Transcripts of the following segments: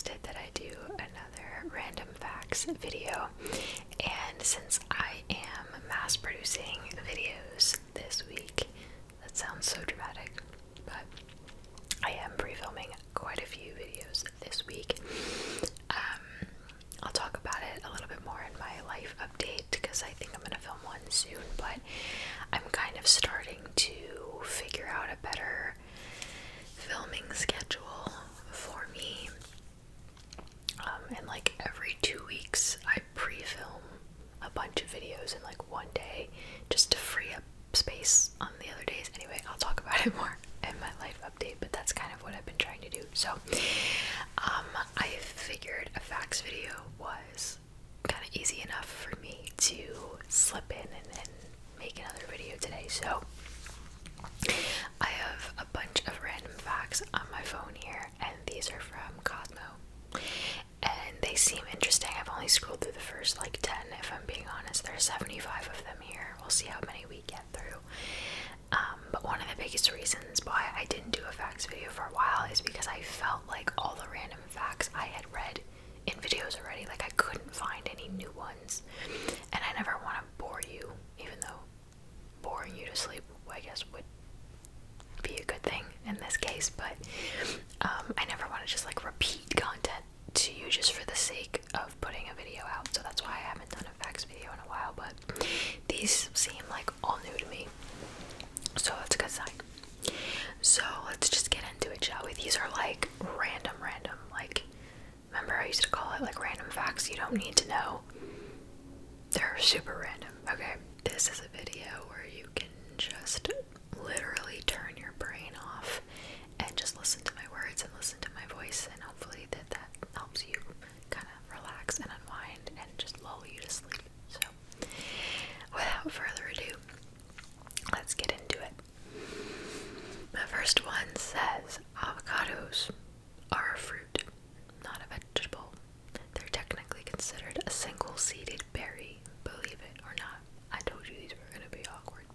suggested that I do another random facts video, and since I am mass producing videos this week, that sounds so dramatic, but I am pre-filming quite a few videos this week. I'll talk about it a little bit more in my life update because I think I'm going to film one soon, but I'm kind of starting to figure out a better filming schedule for me. And like every 2 weeks I pre-film a bunch of videos in like one day just to free up space on the other days. Anyway, I'll talk about it more in my life update, but that's kind of what I've been trying to do. So I figured a facts video was kind of easy enough for me to slip in and make another video today. So I have a bunch of random facts on my phone here, and these are from Cosmo, and they seem interesting. I've only scrolled through the first like 10, if I'm being honest. There are 75 of them here. We'll see how many we get through. But one of the biggest reasons why I didn't do a facts video for a while is because I felt like all the random facts I had read in videos already. Like I couldn't find any new ones, and I never want to bore you, even though boring you to sleep, I guess, would be a good thing in this case. But I never want to just like repeat content to you just for the sake of putting a video out. So that's why I haven't done a facts video in a while, but these seem like all new to me, so that's a good sign. So let's just get into it, shall we? These are like random, like, remember I used to call it like random facts you don't need to know? They're super random. Okay, this is a video where you can just literally turn your brain off and just listen to my words and listen to my voice, and hopefully that helps you kind of relax and unwind and just lull you to sleep. So without further ado, let's get into it. The first one says avocados are a fruit, not a vegetable. They're technically considered a single-seeded berry, believe it or not. I told you these were going to be awkward.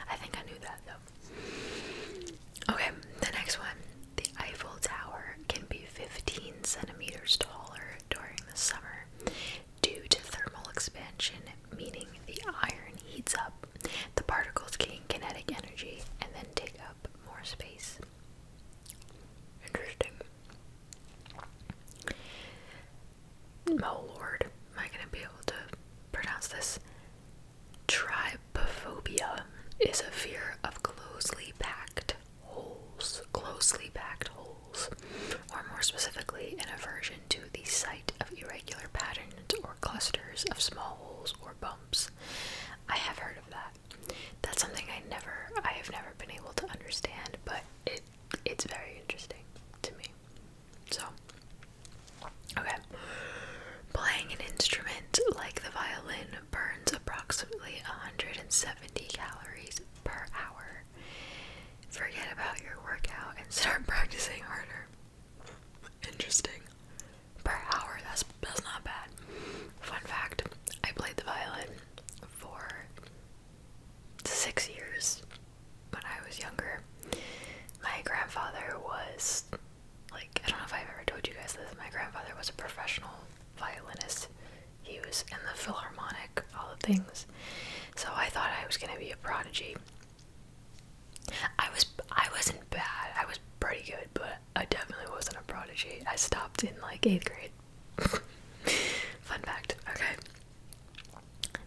I think I knew that though. Okay, the next one. The Eiffel Tower can be 15 centimeters taller during the summer due to thermal expansion, meaning the iron heats up, the particles gain kinetic energy, and then take up more space. Interesting. Oh lord, am I going to be able to pronounce this? Trypophobia is a fear of closely packed holes, or more specifically, an aversion to the sight of irregular patterns or clusters of small holes or bumps. I have heard of that. That's something I have never been able to understand, but it's very interesting to me. So, okay. Playing an instrument like the violin burns approximately 170 calories per hour. Forget about your workout and start practicing harder. Interesting. Per hour, that's not bad. Fun fact, I played the violin for 6 years when I was younger. My grandfather was, like, I don't know if I've ever told you guys this, my grandfather was a professional violinist. He was in the Philharmonic, all the things. So I thought I was going to be a prodigy. I wasn't bad. I was pretty good, but I definitely wasn't a prodigy. I stopped in like 8th grade. Fun fact. Okay.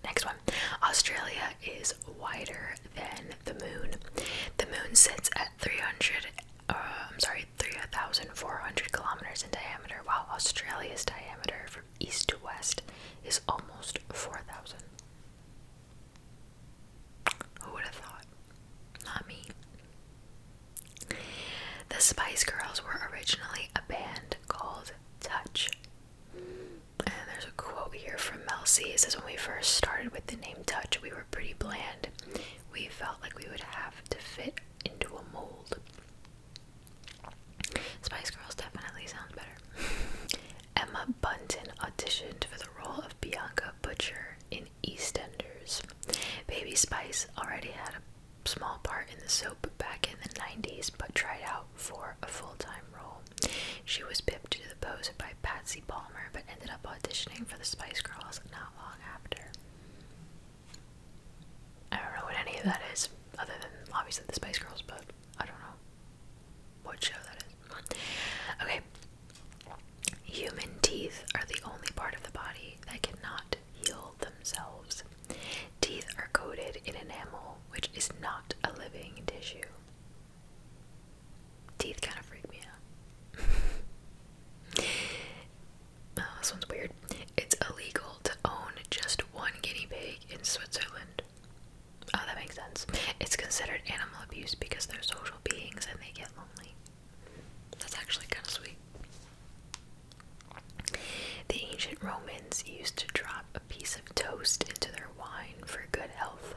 Next one. Australia is wider than the moon. The moon sits at 3,400 kilometers in diameter, while Australia's diameter from east to west is almost 4,000. Who would have thought? Not me. The Spice Girls were originally a band called Touch. And there's a quote here from Mel C. It says, when we first started with the name Touch, we were pretty bland. We felt like we would have to fit into a mold. Spice Girls definitely sounds better. Emma auditioning for the Spice Girls not long after. I don't know what any of that is, other than obviously the Spice Girls, but I don't know what show that is. Okay. Human teeth are the only part of the body that cannot heal themselves. Teeth are coated in enamel, which is not a living tissue. Teeth kind of freak me out. Oh, this one's weird. It's illegal to own just one guinea pig in Switzerland. Oh, that makes sense. It's considered animal abuse because they're social beings and they get lonely. That's actually kind of sweet. The ancient Romans used to drop a piece of toast into their wine for good health,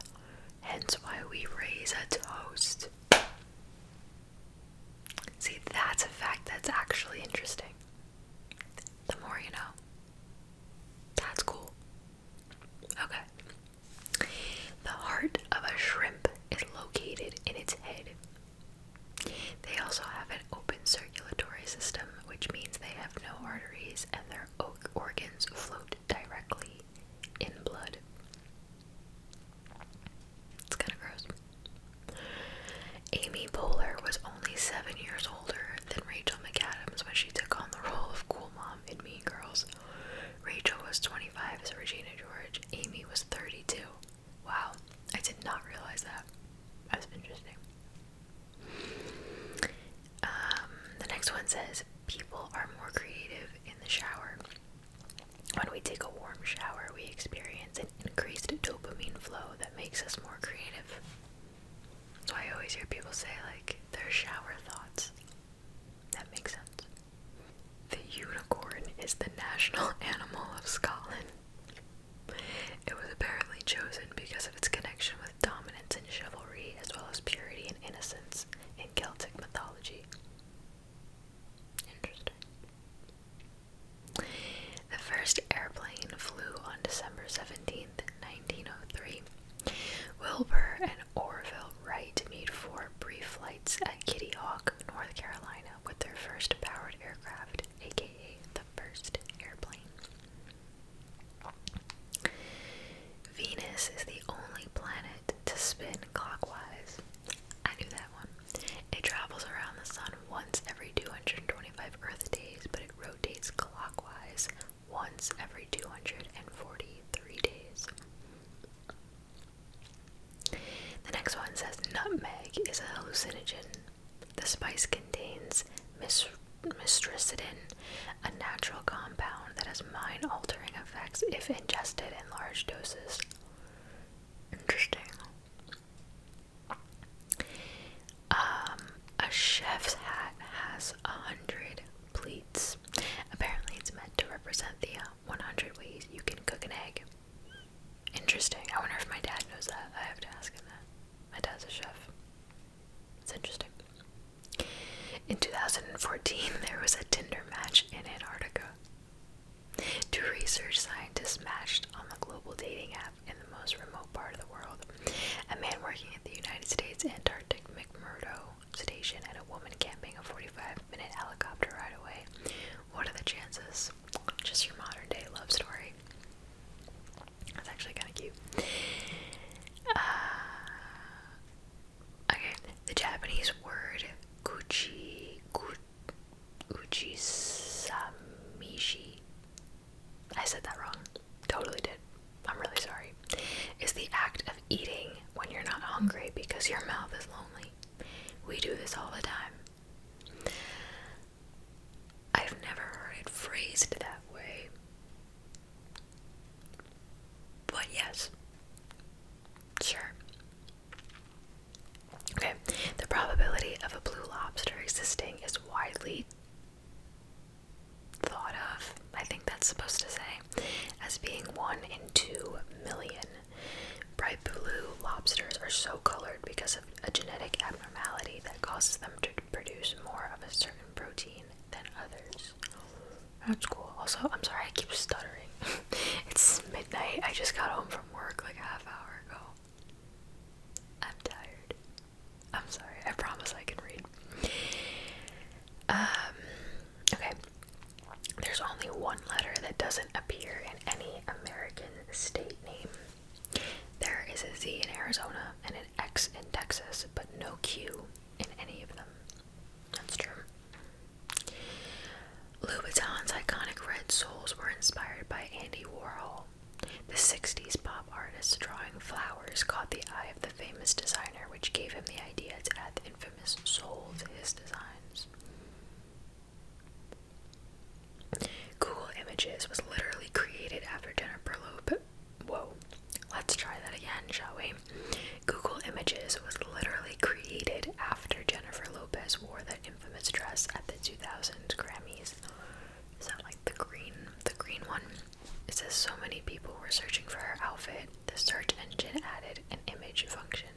hence why we raise a toast. See, that's a fact that's actually interesting. The more you know. That's cool. Okay. The heart of a shrimp is located in its head. They also have an open circulatory system, which means they have no arteries and their organs float directly in blood. It's kind of gross. Amy Poehler was only 7 years older than Rachel McAdams when she took on the role of Cool Mom in Mean Girls. Rachel was 25 as Regina George. Amy was 32. Wow, I did not realize that. That's interesting. The next one says, people are more creative in the shower. When we take a warm shower, we experience an increased dopamine flow that makes us more creative. So I always hear people say, like, their shower thoughts. That makes sense. The unicorn is the national animal of Scotland. It was apparently chosen because of its connection with dominance and chivalry, as well as purity and innocence in Celtic mythology. Interesting. The first airplane flew on December 17th, 1903. Wilbur and Orville Wright made 4 brief flights at Kitty Hawk, North Carolina, with their first powered aircraft, aka the first airplane. Venus is the only planet to spin clockwise. I knew that one. It travels around the sun once every 225 Earth days, but it rotates clockwise once every 243 days. The next one says nutmeg is a hallucinogen. The spice contains mistrecidin, a natural compound that has mind-altering effects if ingested in large doses. Interesting. A chef's hat has 100 pleats. Apparently it's meant to represent the 100 ways you can cook an egg. Interesting. I wonder if my dad knows that. I have to ask him that. My dad's a chef. It's interesting. In 2014, there was a Tinder match in Antarctica. 2 research scientists matched on the global dating app in the most remote part of the world. A man working at the United States Antarctic McMurdo Station and a woman camping a 45-minute helicopter ride away. What are the chances? Just your modern day love story. That's actually kind of cute. Okay, the Japanese word ujisamishi, I said that wrong. Totally did. I'm really sorry. Is the act of eating when you're not hungry because your mouth is lonely. We do this all the time. I've never heard it phrased that way. But yes. Sure. Okay. The probability of a blue lobster existing is widely thought of, I think that's supposed to say, as being 1 in 2 million. Bright blue lobsters are so colored because of a genetic abnormality that causes them to produce more of a certain protein than others. That's cool. Also, I'm sorry I keep stuttering. It's midnight. I just got home from work like a half hour ago. I'm tired. I'm sorry. I promise I can read. Okay. There's only only one letter that doesn't appear in any American state name. There is a Z in Arizona and an X in Texas, but no Q in any of them. That's true. Louboutins' iconic red soles were inspired by Andy Warhol. The 60s pop artist drawing flowers caught the eye of the famous designer, which gave him the idea to add the infamous sole to his designs. Google Images was literally created after Jennifer Lopez. Whoa, let's try that again, shall we? Google Images was literally created after Jennifer Lopez wore that infamous dress at the 2000 Grammys. Is that like the green one? It says so many people were searching for her outfit, the search engine added an image function.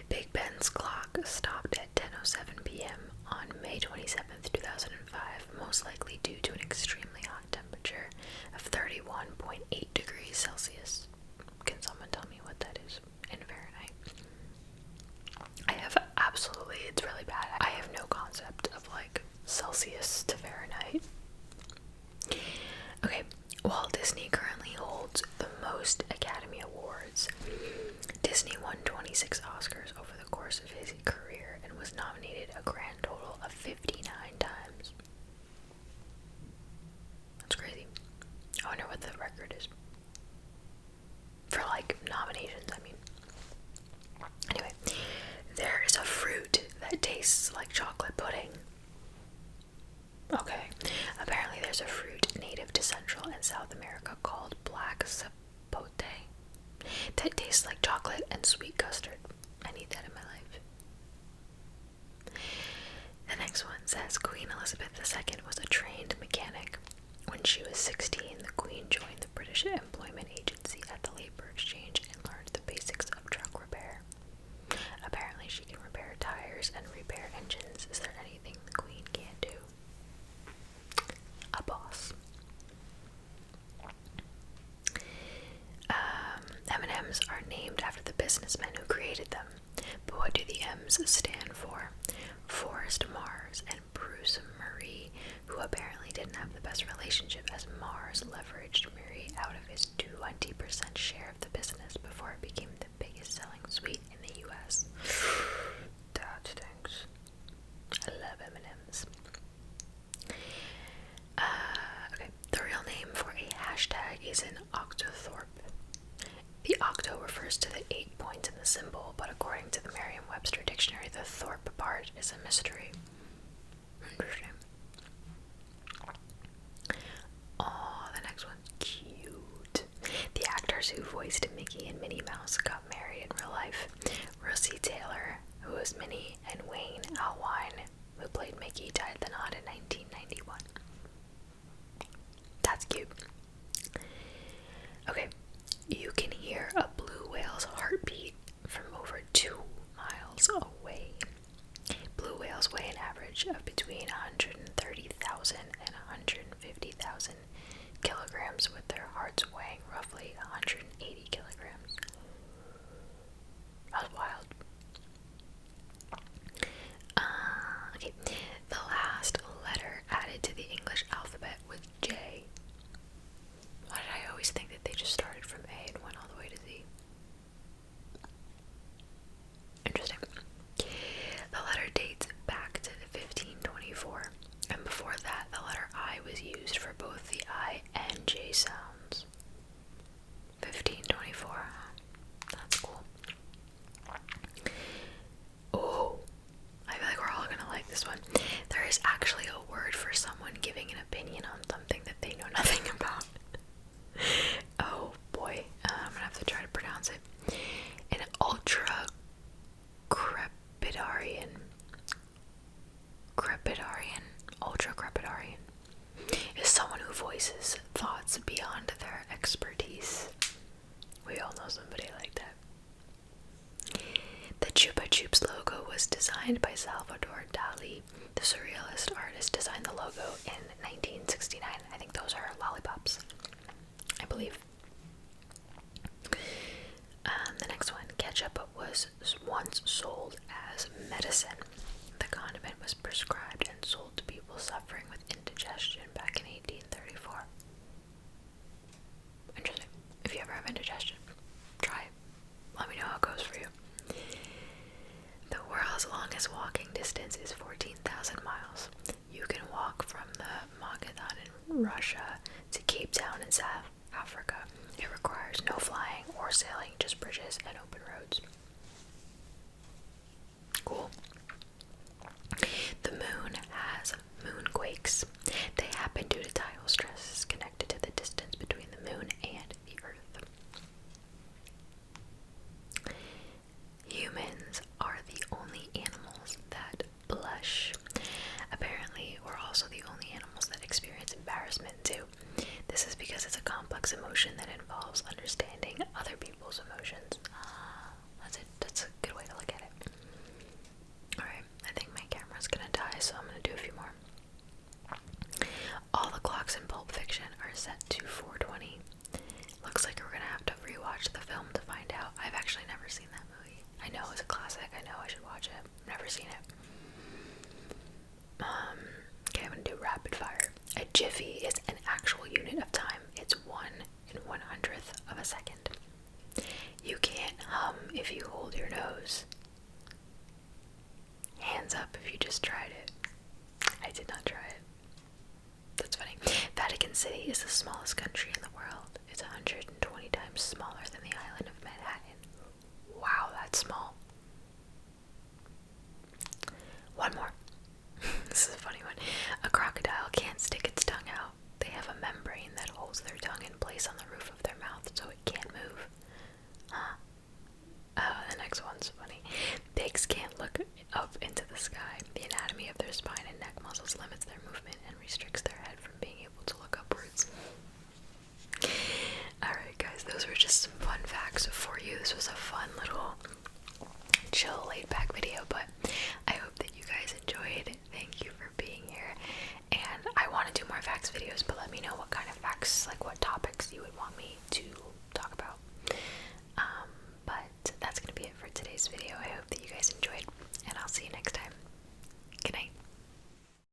Big Ben's clock stopped at 10:07 p.m. on May 27th, 2005, most likely due to an extremely hot temperature of 31.8 degrees Celsius. Can someone tell me what that is in Fahrenheit? It's really bad. I have no concept of like Celsius to Fahrenheit. Okay, Walt Disney currently holds the most Academy Awards. Disney won 26 Oscars over the course of his career and was nominated a grand total of 59 times. That's crazy. I wonder what the record is. For like nominations, I mean. Anyway, there is a fruit that tastes like chocolate pudding. Okay, apparently there's a fruit native to Central and South America called black sapote that tastes like chocolate and sweet custard. I need that in my life. The next one says Queen Elizabeth II was a trained mechanic. When she was 16, the Queen joined the British Employment Agency at the Labour Exchange and learned the basics of truck repair. Apparently she can repair tires and repair engines. Is there anything the Queen can't do? A boss. M&Ms are named after the businessmen who created them. But what do the M's stand for? Forrest Mars and Bruce Murray, who apparently didn't have the best relationship as Mars leveraged Murray out of his 20% share of the business before it became the biggest selling sweet in the US. That stinks. I love M&Ms. Okay, the real name for a hashtag is an octothorpe. The octo refers to the 8 points in the symbol, but according to the Merriam-Webster dictionary, the thorpe part is a mystery. Interesting. Oh, the next one's cute. The actors who voiced Mickey and Minnie Mouse got married in real life. Rosie Taylor, who was Minnie, and Wayne Allwine, who played Mickey, tied the knot in 1991. That's cute. Okay, you can hear a blue whale's heartbeat from over 2 miles away. Blue whales weigh an average of between 130,000 and 150,000 kilograms, with their hearts weighing roughly 180 kilograms. That was wild. Okay, the last letter added to the English alphabet was J. Why did I always think that they just started from A and went all the way to Z? Interesting. The letter dates back to 1524, and before that, the letter I was used for both the I and J sounds. 1524. That's cool. Oh, I feel like we're all gonna like this one. There is actually a word for someone giving an opinion on something that they know nothing about. Oh boy, I'm gonna have to try to pronounce it. An ultra-crepidarian is someone who voices thoughts beyond their expertise. We all know somebody like that. The Chupa Chups logo was designed by Salvador Dali. The surrealist artist designed the logo in 1969. I think those are lollipops, I believe. The next one, ketchup was once sold as medicine. The condiment was prescribed and sold to people suffering Russia to Cape Town in South Africa. It requires no flying or sailing, just bridges and open roads. Cool. The moon has moonquakes. They happen due to tidal stresses connected to the distance between the moon and the Earth. Humans are the only animals that blush. Apparently, we're also the only animals that experience embarrassment too. This is because it's a complex emotion that involves understanding other people's emotions. That's a good way to look at it. Alright, I think my camera's gonna die, so I'm gonna do a few more. All the clocks in Pulp Fiction are set to 4:20. Looks like we're gonna have to rewatch the film to find out. I've actually never seen that movie. I know it's a classic. I know I should watch it. Never seen it. Okay, I'm gonna do rapid fire. A jiffy is an actual unit of time. It's 1/100th of a second. You can't hum if you hold your nose. Hands up if you just tried it. I did not try it. That's funny. Vatican City is the smallest country in the world. It's 120 times smaller than the island of Manhattan. Wow, that's small. One more. This is a funny one. A crocodile can't stick its tongue out. They have a membrane that holds their tongue in place on the roof of their mouth so it can't move. Huh? The next one's funny. Pigs can't look up into the sky. The anatomy of their spine and neck muscles limits their movement and restricts